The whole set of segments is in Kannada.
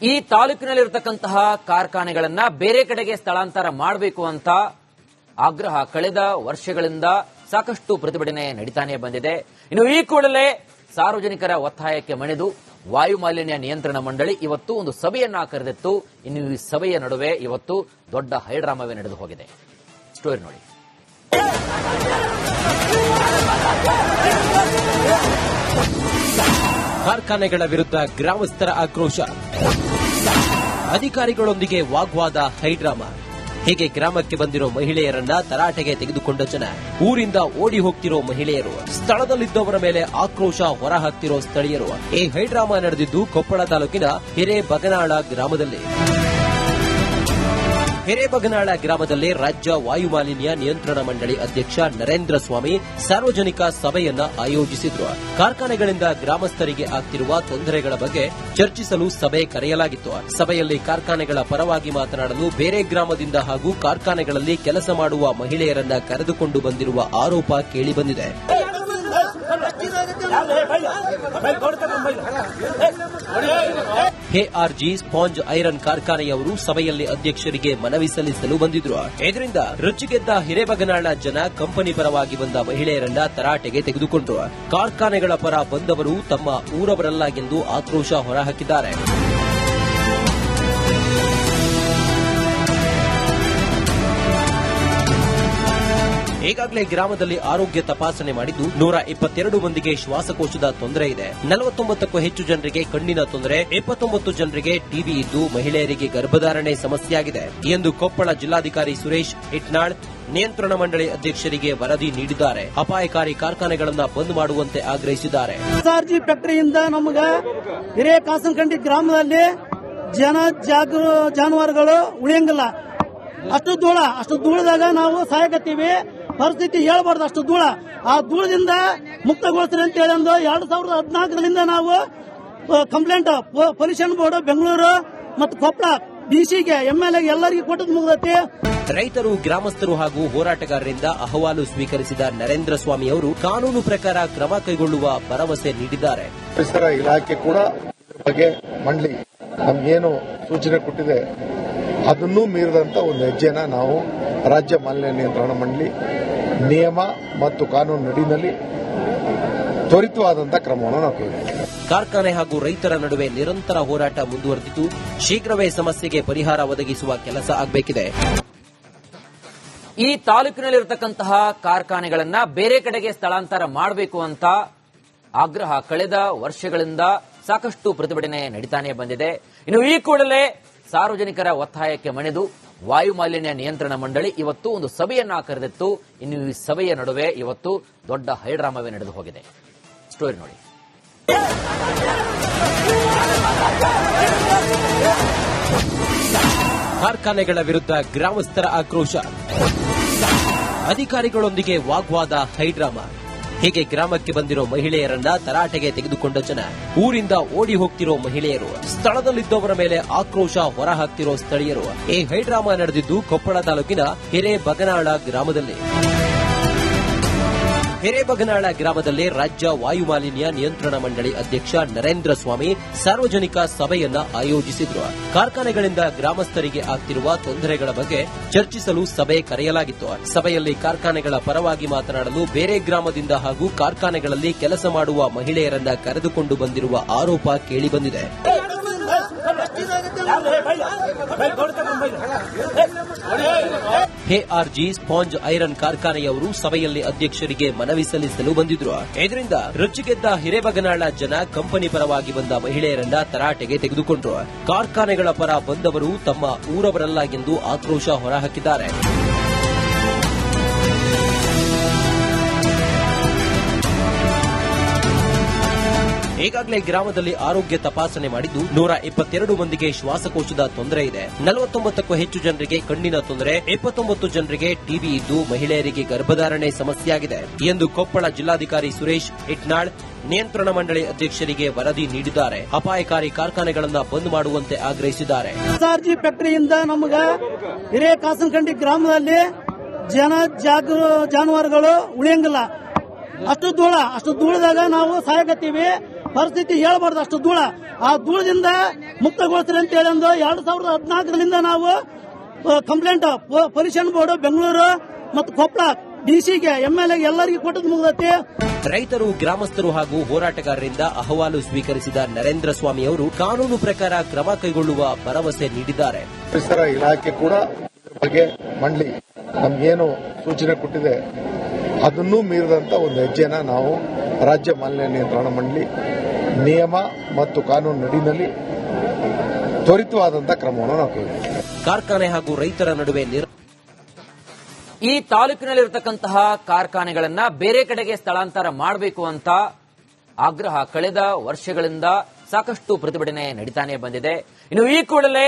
ಈ ತಾಲೂಕಿನಲ್ಲಿರತಕ್ಕಂತಹ ಕಾರ್ಖಾನೆಗಳನ್ನ ಬೇರೆ ಕಡೆಗೆ ಸ್ಥಳಾಂತರ ಮಾಡಬೇಕು ಅಂತ ಆಗ್ರಹ ಕಳೆದ ವರ್ಷಗಳಿಂದ ಸಾಕಷ್ಟು ಪ್ರತಿಭಟನೆ ನಡೀತಾನೆ ಬಂದಿದೆ. ಇನ್ನು ಈ ಕೂಡಲೇ ಸಾರ್ವಜನಿಕರ ಒತ್ತಾಯಕ್ಕೆ ಮಣಿದು ವಾಯು ಮಾಲಿನ್ಯ ನಿಯಂತ್ರಣ ಮಂಡಳಿ ಇವತ್ತು ಒಂದು ಸಭೆಯನ್ನ ಕರೆದಿತ್ತು. ಇನ್ನು ಈ ಸಭೆಯ ನಡುವೆ ಇವತ್ತು ದೊಡ್ಡ ಹೈಡ್ರಾಮವೇ ನಡೆದು ಹೋಗಿದೆ. ಸ್ಟೋರಿ ನೋಡಿ. ಕಾರ್ಖಾನೆಗಳ ವಿರುದ್ಧ ಗ್ರಾಮಸ್ಥರ ಆಕ್ರೋಶ, ಅಧಿಕಾರಿಗಳೊಂದಿಗೆ ವಾಗ್ವಾದ, ಹೈಡ್ರಾಮಾ. ಹೀಗೆ ಗ್ರಾಮಕ್ಕೆ ಬಂದಿರೋ ಮಹಿಳೆಯರನ್ನ ತರಾಟೆಗೆ ತೆಗೆದುಕೊಂಡ ಜನ, ಊರಿಂದ ಓಡಿ ಹೋಗ್ತಿರೋ ಮಹಿಳೆಯರು, ಸ್ಥಳದಲ್ಲಿದ್ದವರ ಮೇಲೆ ಆಕ್ರೋಶ ಹೊರಹಾಕ್ತಿರೋ ಸ್ಥಳೀಯರು. ಈ ಹೈಡ್ರಾಮಾ ನಡೆದಿದ್ದು ಕೊಪ್ಪಳ ತಾಲೂಕಿನ ಹಿರೇಬಗನಾಳ ಗ್ರಾಮದಲ್ಲಿ. ಹಿರೇಬಗನಾಳ ಗ್ರಾಮದಲ್ಲಿ ರಾಜ್ಯ ವಾಯು ಮಾಲಿನ್ಯ ನಿಯಂತ್ರಣ ಮಂಡಳಿ ಅಧ್ಯಕ್ಷ ನರೇಂದ್ರ ಸ್ವಾಮಿ ಸಾರ್ವಜನಿಕ ಸಭೆಯನ್ನ ಆಯೋಜಿಸಿದ್ರು. ಕಾರ್ಖಾನೆಗಳಿಂದ ಗ್ರಾಮಸ್ಥರಿಗೆ ಆಗ್ತಿರುವ ತೊಂದರೆಗಳ ಬಗ್ಗೆ ಚರ್ಚಿಸಲು ಸಭೆ ಕರೆಯಲಾಗಿತ್ತು. ಸಭೆಯಲ್ಲಿ ಕಾರ್ಖಾನೆಗಳ ಪರವಾಗಿ ಮಾತನಾಡಲು ಬೇರೆ ಗ್ರಾಮದಿಂದ ಹಾಗೂ ಕಾರ್ಖಾನೆಗಳಲ್ಲಿ ಕೆಲಸ ಮಾಡುವ ಮಹಿಳೆಯರನ್ನ ಕರೆದುಕೊಂಡು ಬಂದಿರುವ ಆರೋಪ ಕೇಳಿಬಂದಿದೆ. ಕೆಆರ್ಜಿ ಸ್ಪಾಂಜ್ ಐರನ್ ಕಾರ್ಖಾನೆಯವರು ಸಭೆಯಲ್ಲಿ ಅಧ್ಯಕ್ಷರಿಗೆ ಮನವಿ ಸಲ್ಲಿಸಲು ಬಂದಿದ್ರು. ಇದರಿಂದ ರೊಚ್ಚಿಗೆದ್ದ ಹಿರೇಬಗನಾಳ ಜನ ಕಂಪನಿ ಪರವಾಗಿ ಬಂದ ಮಹಿಳೆಯರನ್ನ ತರಾಟೆಗೆ ತೆಗೆದುಕೊಂಡ್ರು. ಕಾರ್ಖಾನೆಗಳ ಪರ ಬಂದವರು ತಮ್ಮ ಊರವರಲ್ಲ ಎಂದು ಆಕ್ರೋಶ ಹೊರಹಾಕಿದ್ದಾರೆ. ಈಗಾಗಲೇ ಗ್ರಾಮದಲ್ಲಿ ಆರೋಗ್ಯ ತಪಾಸಣೆ ಮಾಡಿದ್ದು 122 ಮಂದಿಗೆ ಶ್ವಾಸಕೋಶದ ತೊಂದರೆ ಇದೆ. 49ಕ್ಕೂ ಹೆಚ್ಚು ಜನರಿಗೆ ಕಣ್ಣಿನ ತೊಂದರೆ, 29 ಜನರಿಗೆ ಟಿಬಿ ಇದ್ದು ಮಹಿಳೆಯರಿಗೆ ಗರ್ಭಧಾರಣೆ ಸಮಸ್ಯೆಯಾಗಿದೆ ಎಂದು ಕೊಪ್ಪಳ ಜಿಲ್ಲಾಧಿಕಾರಿ ಸುರೇಶ್ ಇಟ್ನಾಳ್ ನಿಯಂತ್ರಣ ಮಂಡಳಿ ಅಧ್ಯಕ್ಷರಿಗೆ ವರದಿ ನೀಡಿದ್ದಾರೆ. ಅಪಾಯಕಾರಿ ಕಾರ್ಖಾನೆಗಳನ್ನು ಬಂದ್ ಮಾಡುವಂತೆ ಆಗ್ರಹಿಸಿದ್ದಾರೆ. ಎಸ್ಆರ್ಜಿ ಫ್ಯಾಕ್ಟರಿಯಿಂದ ನಮಗೆ ಹಿರೇಕಾಸನಕಂಡಿ ಗ್ರಾಮದಲ್ಲಿ ಜಾನುವಾರುಗಳು ಉಳಿಯಂಗಿಲ್ಲ. ಅಷ್ಟು ಧೂಳದಾಗ ನಾವು ಸಾಯಕತ್ತೀವಿ. ಪರಿಸ್ಥಿತಿ ಹೇಳ್ಬಾರ್ದು, ಅಷ್ಟು ಧೂಳ. ಆ ಧೂಳದಿಂದ ಮುಕ್ತಗೊಳಿಸ್ರಿ ಅಂತ ಹೇಳಿ 2014ರಿಂದ ನಾವು ಕಂಪ್ಲೇಂಟ್ ಪೊಲ್ಯೂಷನ್ ಬೋರ್ಡ್ ಬೆಂಗಳೂರು ಮತ್ತು ಕೊಪ್ಪಳ ಡಿಸಿಗೆ ಎಂಎಲ್ಎ ಎಲ್ಲರಿಗೂ ಕೊಟ್ಟದ್ದು ಮುಗಿದೈತಿ. ರೈತರು, ಗ್ರಾಮಸ್ಥರು ಹಾಗೂ ಹೋರಾಟಗಾರರಿಂದ ಅಹವಾಲು ಸ್ವೀಕರಿಸಿದ ನರೇಂದ್ರ ಸ್ವಾಮಿ ಅವರು ಕಾನೂನು ಪ್ರಕಾರ ಕ್ರಮ ಕೈಗೊಳ್ಳುವ ಭರವಸೆ ನೀಡಿದ್ದಾರೆ. ಪರಿಸರ ಇಲಾಖೆ ಕೂಡ ಬಗ್ಗೆ ಮಂಡಳಿ ನಮಗೇನು ಸೂಚನೆ ಕೊಟ್ಟಿದೆ ಅದನ್ನೂ ಮೀರಿದಂತ ಒಂದು ಹೆಜ್ಜೆನ ನಾವು ರಾಜ್ಯ ಮಾಲಿನ್ಯ ನಿಯಂತ್ರಣ ಮಂಡಳಿ ನಿಯಮ ಮತ್ತು ಕಾನೂನು ನಡಿನಲ್ಲಿ ತ್ವರಿತವಾದಂತಹ ಕ್ರಮವನ್ನು ನಾವು ಕೈಗೊಂಡಿದ್ದೇವೆ. ಕಾರ್ಖಾನೆ ಹಾಗೂ ರೈತರ ನಡುವೆ ನಿರಂತರ ಹೋರಾಟ ಮುಂದುವರೆದಿದ್ದು ಶೀಘ್ರವೇ ಸಮಸ್ಯೆಗೆ ಪರಿಹಾರ ಒದಗಿಸುವ ಕೆಲಸ ಆಗಬೇಕಿದೆ. ಈ ತಾಲೂಕಿನಲ್ಲಿರತಕ್ಕಂತಹ ಕಾರ್ಖಾನೆಗಳನ್ನ ಬೇರೆ ಕಡೆಗೆ ಸ್ಥಳಾಂತರ ಮಾಡಬೇಕು ಅಂತ ಆಗ್ರಹ ಕಳೆದ ವರ್ಷಗಳಿಂದ ಸಾಕಷ್ಟು ಪ್ರತಿಭಟನೆ ನಡೀತಾನೆ ಬಂದಿದೆ. ಇನ್ನು ಈ ಕೂಡಲೇ ಸಾರ್ವಜನಿಕರ ಒತ್ತಾಯಕ್ಕೆ ಮಣಿದು ವಾಯು ಮಾಲಿನ್ಯ ನಿಯಂತ್ರಣ ಮಂಡಳಿ ಇವತ್ತು ಒಂದು ಸಭೆಯನ್ನ ಕರೆದಿತ್ತು. ಇನ್ನು ಈ ಸಭೆಯ ನಡುವೆ ಇವತ್ತು ದೊಡ್ಡ ಹೈಡ್ರಾಮವೇ ನಡೆದು ಹೋಗಿದೆ. ಸ್ಟೋರಿ ನೋಡಿ. ಕಾರ್ಖಾನೆಗಳ ವಿರುದ್ಧ ಗ್ರಾಮಸ್ಥರ ಆಕ್ರೋಶ, ಅಧಿಕಾರಿಗಳೊಂದಿಗೆ ವಾಗ್ವಾದ, ಹೈಡ್ರಾಮಾ. ಹೀಗೆ ಗ್ರಾಮಕ್ಕೆ ಬಂದಿರೋ ಮಹಿಳೆಯರನ್ನ ತರಾಟೆಗೆ ತೆಗೆದುಕೊಂಡ ಜನ, ಊರಿಂದ ಓಡಿ ಹೋಗ್ತಿರೋ ಮಹಿಳೆಯರು, ಸ್ಥಳದಲ್ಲಿದ್ದವರ ಮೇಲೆ ಆಕ್ರೋಶ ಹೊರಹಾಕ್ತಿರೋ ಸ್ಥಳೀಯರು. ಈ ಹೈಡ್ರಾಮಾ ನಡೆದಿದ್ದು ಕೊಪ್ಪಳ ತಾಲೂಕಿನ ಹಿರೇಬಗನಾಳ ಗ್ರಾಮದಲ್ಲಿ. ಹಿರೇಬಗನಾಳ ಗ್ರಾಮದಲ್ಲಿ ರಾಜ್ಯ ವಾಯು ಮಾಲಿನ್ಯ ನಿಯಂತ್ರಣ ಮಂಡಳಿ ಅಧ್ಯಕ್ಷ ನರೇಂದ್ರ ಸ್ವಾಮಿ ಸಾರ್ವಜನಿಕ ಸಭೆಯನ್ನ ಆಯೋಜಿಸಿದ್ರು. ಕಾರ್ಖಾನೆಗಳಿಂದ ಗ್ರಾಮಸ್ಥರಿಗೆ ಆಗ್ತಿರುವ ತೊಂದರೆಗಳ ಬಗ್ಗೆ ಚರ್ಚಿಸಲು ಸಭೆ ಕರೆಯಲಾಗಿತ್ತು. ಸಭೆಯಲ್ಲಿ ಕಾರ್ಖಾನೆಗಳ ಪರವಾಗಿ ಮಾತನಾಡಲು ಬೇರೆ ಗ್ರಾಮದಿಂದ ಹಾಗೂ ಕಾರ್ಖಾನೆಗಳಲ್ಲಿ ಕೆಲಸ ಮಾಡುವ ಮಹಿಳೆಯರನ್ನ ಕರೆದುಕೊಂಡು ಬಂದಿರುವ ಆರೋಪ ಕೇಳಿಬಂದಿದೆ. ಕೆಆರ್ಜಿ ಸ್ಪಾಂಜ್ ಐರನ್ ಕಾರ್ಖಾನೆಯವರು ಸಭೆಯಲ್ಲಿ ಅಧ್ಯಕ್ಷರಿಗೆ ಮನವಿ ಸಲ್ಲಿಸಲು ಬಂದಿದ್ರು. ಇದರಿಂದ ರೊಚ್ಚಿಗೆದ್ದ ಹಿರೇಬಗನಾಳ ಜನ ಕಂಪನಿ ಪರವಾಗಿ ಬಂದ ಮಹಿಳೆಯರನ್ನ ತರಾಟೆಗೆ ತೆಗೆದುಕೊಂಡ್ರು. ಕಾರ್ಖಾನೆಗಳ ಪರ ಬಂದವರು ತಮ್ಮ ಊರವರಲ್ಲ ಎಂದು ಆಕ್ರೋಶ ಹೊರಹಾಕಿದ್ದಾರೆ. ಈಗಾಗಲೇ ಗ್ರಾಮದಲ್ಲಿ ಆರೋಗ್ಯ ತಪಾಸಣೆ ಮಾಡಿದ್ದು 122 ಮಂದಿಗೆ ಶ್ವಾಸಕೋಶದ ತೊಂದರೆ ಇದೆ. 49ಕ್ಕೂ ಹೆಚ್ಚು ಜನರಿಗೆ ಕಣ್ಣಿನ ತೊಂದರೆ, 29 ಜನರಿಗೆ ಟಿಬಿ ಇದ್ದು ಮಹಿಳೆಯರಿಗೆ ಗರ್ಭಧಾರಣೆ ಸಮಸ್ಯೆಯಾಗಿದೆ ಎಂದು ಕೊಪ್ಪಳ ಜಿಲ್ಲಾಧಿಕಾರಿ ಸುರೇಶ್ ಇಟ್ನಾಳ್ ನಿಯಂತ್ರಣ ಮಂಡಳಿ ಅಧ್ಯಕ್ಷರಿಗೆ ವರದಿ ನೀಡಿದ್ದಾರೆ. ಅಪಾಯಕಾರಿ ಕಾರ್ಖಾನೆಗಳನ್ನು ಬಂದ್ ಮಾಡುವಂತೆ ಆಗ್ರಹಿಸಿದ್ದಾರೆ. ಎಸ್ಆರ್ಜಿ ಫ್ಯಾಕ್ಟರಿಯಿಂದ ನಮಗೆ ಹಿರೇಕಾಸನಕಂಡಿ ಗ್ರಾಮದಲ್ಲಿ ಜಾನುವಾರುಗಳು ಉಳಿಯಂಗಿಲ್ಲ. ಅಷ್ಟು ಧೂಳದಾಗ ನಾವು ಸಾಯಕತ್ತೀವಿ. ಪರಿಸ್ಥಿತಿ ಹೇಳ್ಬಾರ್ದು, ಅಷ್ಟು ಧೂಳ. ಆ ಧೂಳದಿಂದ ಮುಕ್ತಗೊಳಿಸ್ರಿ ಅಂತ ಹೇಳಿ 2014ರಿಂದ ನಾವು ಕಂಪ್ಲೇಂಟ್ ಪೊಲ್ಯೂಷನ್ ಬೋರ್ಡ್ ಬೆಂಗಳೂರು ಮತ್ತು ಕೊಪ್ಪಳ ಡಿಸಿಗೆ ಎಂಎಲ್ಎ ಎಲ್ಲರಿಗೂ ಕೊಟ್ಟದ್ದು ಮುಗಿದೈತಿ. ರೈತರು, ಗ್ರಾಮಸ್ಥರು ಹಾಗೂ ಹೋರಾಟಗಾರರಿಂದ ಅಹವಾಲು ಸ್ವೀಕರಿಸಿದ ನರೇಂದ್ರ ಸ್ವಾಮಿ ಅವರು ಕಾನೂನು ಪ್ರಕಾರ ಕ್ರಮ ಕೈಗೊಳ್ಳುವ ಭರವಸೆ ನೀಡಿದ್ದಾರೆ. ಪರಿಸರ ಇಲಾಖೆ ಕೂಡ ಇದ್ರ ಬಗ್ಗೆ ಮಂಡಳಿ ನಮಗೇನು ಸೂಚನೆ ಕೊಟ್ಟಿದೆ ಅದನ್ನೂ ಮೀರಿದಂತ ಒಂದು ಹೆಜ್ಜೆನ ನಾವು ರಾಜ್ಯ ಮಾಲಿನ್ಯ ನಿಯಂತ್ರಣ ಮಂಡಳಿ ನಿಯಮ ಮತ್ತು ಕಾನೂನು ನಡಿನಲ್ಲಿ ತ್ವರಿತವಾದಂತಹ ಕ್ರಮವನ್ನು ನಾವು ಕೈಗೊಳ್ಳುತ್ತೇವೆ. ಕಾರ್ಖಾನೆ ಹಾಗೂ ರೈತರ ನಡುವೆ ಈ ತಾಲೂಕಿನಲ್ಲಿರತಕ್ಕಂತಹ ಕಾರ್ಖಾನೆಗಳನ್ನ ಬೇರೆ ಕಡೆಗೆ ಸ್ಥಳಾಂತರ ಮಾಡಬೇಕು ಅಂತ ಆಗ್ರಹ ಕಳೆದ ವರ್ಷಗಳಿಂದ ಸಾಕಷ್ಟು ಪ್ರತಿಭಟನೆ ನಡೀತಾನೆ ಬಂದಿದೆ. ಇನ್ನು ಈ ಕೂಡಲೇ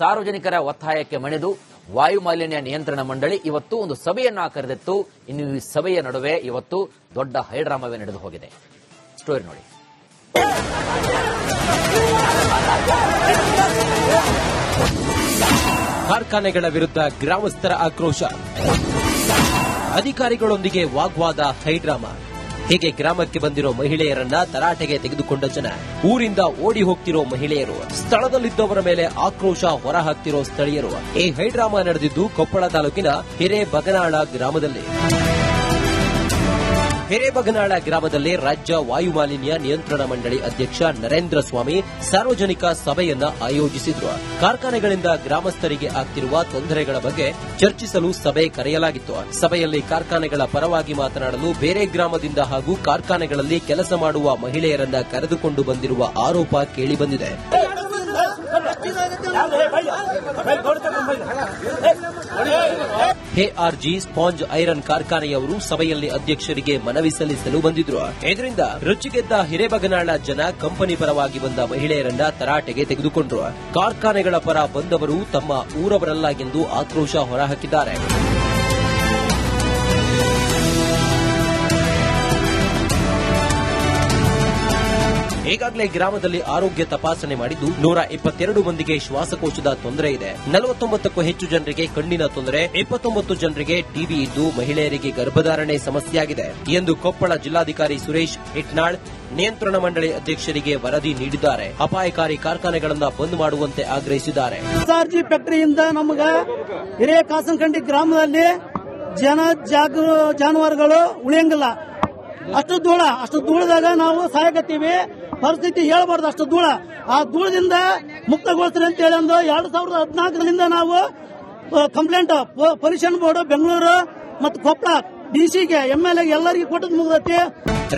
ಸಾರ್ವಜನಿಕರ ಒತ್ತಾಯಕ್ಕೆ ಮಣಿದು ವಾಯು ಮಾಲಿನ್ಯ ನಿಯಂತ್ರಣ ಮಂಡಳಿ ಇವತ್ತು ಒಂದು ಸಭೆಯನ್ನ ಕರೆದಿತ್ತು. ಇನ್ನು ಈ ಸಭೆಯ ನಡುವೆ ಇವತ್ತು ದೊಡ್ಡ ಹೈಡ್ರಾಮವೇ ನಡೆದು ಹೋಗಿದೆ. ಸ್ಟೋರಿ ನೋಡಿ. ಕಾರ್ಖಾನೆಗಳ ವಿರುದ್ಧ ಗ್ರಾಮಸ್ಥರ ಆಕ್ರೋಶ, ಅಧಿಕಾರಿಗಳೊಂದಿಗೆ ವಾಗ್ವಾದ, ಹೈಡ್ರಾಮಾ. ಹೀಗೆ ಗ್ರಾಮಕ್ಕೆ ಬಂದಿರೋ ಮಹಿಳೆಯರನ್ನ ತರಾಟೆಗೆ ತೆಗೆದುಕೊಂಡ ಜನ, ಊರಿಂದ ಓಡಿ ಹೋಗ್ತಿರೋ ಮಹಿಳೆಯರು, ಸ್ಥಳದಲ್ಲಿದ್ದವರ ಮೇಲೆ ಆಕ್ರೋಶ ಹೊರಹಾಕ್ತಿರೋ ಸ್ಥಳೀಯರು. ಈ ಹೈಡ್ರಾಮಾ ನಡೆದಿದ್ದು ಕೊಪ್ಪಳ ತಾಲೂಕಿನ ಹಿರೇಬಗನಾಳ ಗ್ರಾಮದಲ್ಲಿ. ಹಿರೇಬಗನಾಳ ಗ್ರಾಮದಲ್ಲಿ ರಾಜ್ಯ ವಾಯು ಮಾಲಿನ್ಯ ನಿಯಂತ್ರಣ ಮಂಡಳಿ ಅಧ್ಯಕ್ಷ ನರೇಂದ್ರ ಸ್ವಾಮಿ ಸಾರ್ವಜನಿಕ ಸಭೆಯನ್ನ ಆಯೋಜಿಸಿದ್ರು. ಕಾರ್ಖಾನೆಗಳಿಂದ ಗ್ರಾಮಸ್ಥರಿಗೆ ಆಗ್ತಿರುವ ತೊಂದರೆಗಳ ಬಗ್ಗೆ ಚರ್ಚಿಸಲು ಸಭೆ ಕರೆಯಲಾಗಿತ್ತು. ಸಭೆಯಲ್ಲಿ ಕಾರ್ಖಾನೆಗಳ ಪರವಾಗಿ ಮಾತನಾಡಲು ಬೇರೆ ಗ್ರಾಮದಿಂದ ಹಾಗೂ ಕಾರ್ಖಾನೆಗಳಲ್ಲಿ ಕೆಲಸ ಮಾಡುವ ಮಹಿಳೆಯರನ್ನ ಕರೆದುಕೊಂಡು ಬಂದಿರುವ ಆರೋಪ ಕೇಳಿಬಂದಿದೆ. ಕೆಆರ್ಜಿ ಸ್ಪಾಂಜ್ ಐರನ್ ಕಾರ್ಖಾನೆಯವರು ಸಭೆಯಲ್ಲಿ ಅಧ್ಯಕ್ಷರಿಗೆ ಮನವಿ ಸಲ್ಲಿಸಲು ಬಂದಿದ್ರು. ಇದರಿಂದ ರುಚಿಗೆದ್ದ ಹಿರೇಬಗನಾಳ ಜನ ಕಂಪನಿ ಪರವಾಗಿ ಬಂದ ಮಹಿಳೆಯರನ್ನ ತರಾಟೆಗೆ ತೆಗೆದುಕೊಂಡ್ರು. ಕಾರ್ಖಾನೆಗಳ ಪರ ಬಂದವರು ತಮ್ಮ ಊರವರಲ್ಲ ಎಂದು ಆಕ್ರೋಶ ಹೊರಹಾಕಿದ್ದಾರೆ. ಈಗಾಗಲೇ ಗ್ರಾಮದಲ್ಲಿ ಆರೋಗ್ಯ ತಪಾಸಣೆ ಮಾಡಿದ್ದು 122 ಮಂದಿಗೆ ಶ್ವಾಸಕೋಶದ ತೊಂದರೆ ಇದೆ. 49ಕ್ಕೂ ಹೆಚ್ಚು ಜನರಿಗೆ ಕಣ್ಣಿನ ತೊಂದರೆ, 29 ಜನರಿಗೆ ಟಿಬಿ ಇದ್ದು ಮಹಿಳೆಯರಿಗೆ ಗರ್ಭಧಾರಣೆ ಸಮಸ್ಯೆಯಾಗಿದೆ ಎಂದು ಕೊಪ್ಪಳ ಜಿಲ್ಲಾಧಿಕಾರಿ ಸುರೇಶ್ ಇಟ್ನಾಳ್ ನಿಯಂತ್ರಣ ಮಂಡಳಿ ಅಧ್ಯಕ್ಷರಿಗೆ ವರದಿ ನೀಡಿದ್ದಾರೆ. ಅಪಾಯಕಾರಿ ಕಾರ್ಖಾನೆಗಳನ್ನು ಬಂದ್ ಮಾಡುವಂತೆ ಆಗ್ರಹಿಸಿದ್ದಾರೆ. ಎಸ್ಆರ್ಜಿ ಫ್ಯಾಕ್ಟರಿಯಿಂದ ನಮಗ ಹಿರಿಯ ಕಾಸನಕಂಡಿ ಗ್ರಾಮದಲ್ಲಿ ಜಾನುವಾರುಗಳು ಉಳಿಯಂಗಿಲ್ಲ. ಅಷ್ಟು ಧೂಳದಾಗ ನಾವು ಸಾಯಕತ್ತೀವಿ. ಪರಿಸ್ಥಿತಿ ಹೇಳ್ಬಾರ್ದು, ಅಷ್ಟು ಧೂಳ. ಆ ಧೂಳದಿಂದ ಮುಕ್ತಗೊಳಿಸ್ರಿ ಅಂತ ಹೇಳಿ 2014ರಿಂದ ನಾವು ಕಂಪ್ಲೇಂಟ್ ಪೊಲ್ಯೂಷನ್ ಬೋರ್ಡ್ ಬೆಂಗಳೂರು ಮತ್ತು ಕೊಪ್ಪಳ ಡಿಸಿಗೆ ಎಂಎಲ್ಎ ಎಲ್ಲರಿಗೂ ಕೊಟ್ಟದ್ದು ಮುಗಿದೈತಿ.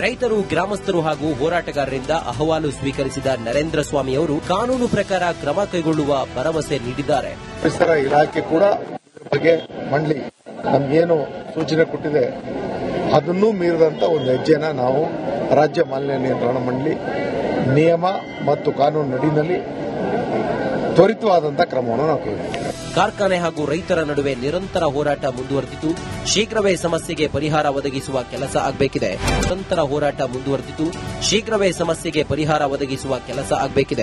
ರೈತರು, ಗ್ರಾಮಸ್ಥರು ಹಾಗೂ ಹೋರಾಟಗಾರರಿಂದ ಅಹವಾಲು ಸ್ವೀಕರಿಸಿದ ನರೇಂದ್ರ ಸ್ವಾಮಿ ಅವರು ಕಾನೂನು ಪ್ರಕಾರ ಕ್ರಮ ಕೈಗೊಳ್ಳುವ ಭರವಸೆ ನೀಡಿದ್ದಾರೆ. ಪರಿಸರ ಇಲಾಖೆ ಕೂಡ ಇದ್ರ ಬಗ್ಗೆ ಮಂಡಳಿ ನಮಗೇನು ಸೂಚನೆ ಕೊಟ್ಟಿದೆ ಅದನ್ನೂ ಮೀರಿದಂತ ಒಂದು ಹೆಜ್ಜೆನ ನಾವು ರಾಜ್ಯ ಮಾಲಿನ್ಯ ನಿಯಂತ್ರಣ ಮಂಡಳಿ ನಿಯಮ ಮತ್ತು ಕಾನೂನು ನಡಿನಲ್ಲಿ ತ್ವರಿತವಾದಂತಹ ಕ್ರಮವನ್ನು ನಾವು ಕೈಗೊಳ್ಳುತ್ತೇವೆ. ಕಾರ್ಖಾನೆ ಹಾಗೂ ರೈತರ ನಡುವೆ ನಿರಂತರ ಹೋರಾಟ ಮುಂದುವರೆದಿದ್ದು ಶೀಘ್ರವೇ ಸಮಸ್ಯೆಗೆ ಪರಿಹಾರ ಒದಗಿಸುವ ಕೆಲಸ ಆಗಬೇಕಿದೆ. ನಿರಂತರ ಹೋರಾಟ ಮುಂದುವರೆದಿದ್ದು ಶೀಘ್ರವೇ ಸಮಸ್ಯೆಗೆ ಪರಿಹಾರ ಒದಗಿಸುವ ಕೆಲಸ ಆಗಬೇಕಿದೆ.